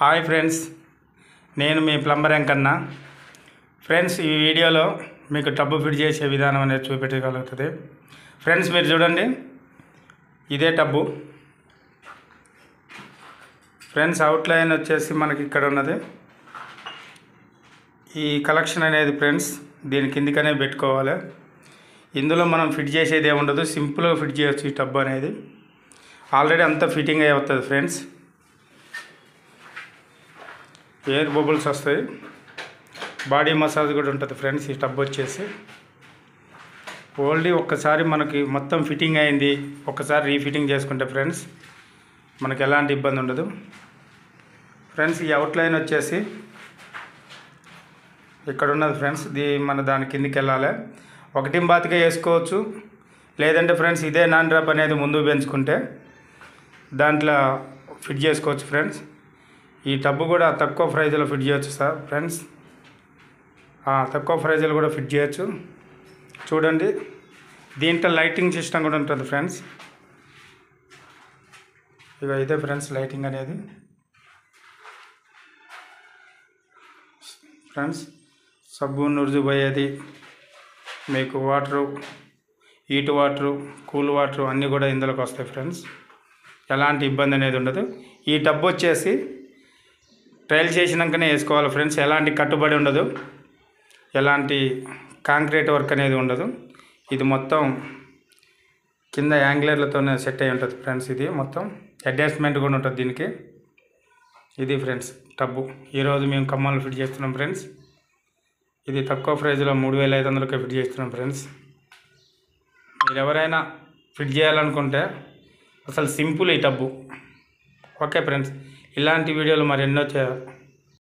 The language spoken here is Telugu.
హాయ్ ఫ్రెండ్స్, నేను మీ ప్లంబర్ వెంకన్న. ఫ్రెండ్స్, ఈ వీడియోలో మీకు టబ్బు ఫిట్ చేసే విధానం అనేది చూపెట్టగలుగుతుంది. ఫ్రెండ్స్, మీరు చూడండి, ఇదే టబ్బు. ఫ్రెండ్స్, అవుట్లైన్ వచ్చేసి మనకి ఇక్కడ ఉన్నది. ఈ కలెక్షన్ అనేది ఫ్రెండ్స్ దీని కిందికనే పెట్టుకోవాలి. ఇందులో మనం ఫిట్ చేసేది ఏముండదు, సింపుల్గా ఫిట్ చేయొచ్చు. ఈ టబ్బు అనేది ఆల్రెడీ అంతా ఫిట్టింగ్ అయి అవుతుంది ఫ్రెండ్స్. ఎయిర్ బబుల్స్ వస్తాయి, బాడీ మసాజ్ కూడా ఉంటుంది ఫ్రెండ్స్. ఈ టబ్ వచ్చేసి ఓన్లీ ఒక్కసారి మనకి మొత్తం ఫిట్టింగ్ అయింది, ఒక్కసారి రీఫిట్టింగ్ చేసుకుంటే ఫ్రెండ్స్ మనకి ఎలాంటి ఇబ్బంది ఉండదు. ఫ్రెండ్స్, ఈ అవుట్లైన్ వచ్చేసి ఇక్కడ ఉన్నది ఫ్రెండ్స్. మన దాని కిందికి వెళ్ళాలి. ఒకటి బాతిగా వేసుకోవచ్చు, లేదంటే ఫ్రెండ్స్ ఇదే నాన్ డ్రాప్ అనేది ముందు పెంచుకుంటే దాంట్లో ఫిట్ చేసుకోవచ్చు ఫ్రెండ్స్. ఈ టబ్బు కూడా తక్కువ ప్రైజ్లో ఫిట్ చేయొచ్చు సార్ ఫ్రెండ్స్. తక్కువ ప్రైజ్లో కూడా ఫిట్ చేయొచ్చు. చూడండి, దీంట్లో లైటింగ్ సిస్టమ్ కూడా ఉంటుంది ఫ్రెండ్స్. ఇక ఇదే ఫ్రెండ్స్ లైటింగ్ అనేది. ఫ్రెండ్స్, సబ్బు నురుజు పోయేది, మీకు water, heat water, cool water అన్నీ కూడా ఇందులోకి వస్తాయి ఫ్రెండ్స్. ఎలాంటి ఇబ్బంది అనేది ఉండదు. ఈ టబ్బు వచ్చేసి ట్రైల్ చేసినాకనే వేసుకోవాలి ఫ్రెండ్స్. ఎలాంటి కట్టుబడి ఉండదు, ఎలాంటి కాంక్రీట్ వర్క్ అనేది ఉండదు. ఇది మొత్తం కింద యాంగ్లర్లతోనే సెట్ అయి ఉంటుంది ఫ్రెండ్స్. ఇది మొత్తం అడ్జస్ట్మెంట్ కూడా ఉంటుంది దీనికి. ఇది ఫ్రెండ్స్ టబ్బు ఈరోజు మేము ఖమ్మంలో ఫిట్ చేస్తున్నాం ఫ్రెండ్స్. ఇది తక్కువ ప్రైజ్లో 3500కే ఫిట్ చేస్తున్నాం ఫ్రెండ్స్. మీరు ఎవరైనా ఫిట్ చేయాలనుకుంటే అసలు సింపుల్ ఈ టబ్బు. ఓకే ఫ్రెండ్స్, ఇలాంటి వీడియోలు మరి ఎన్నో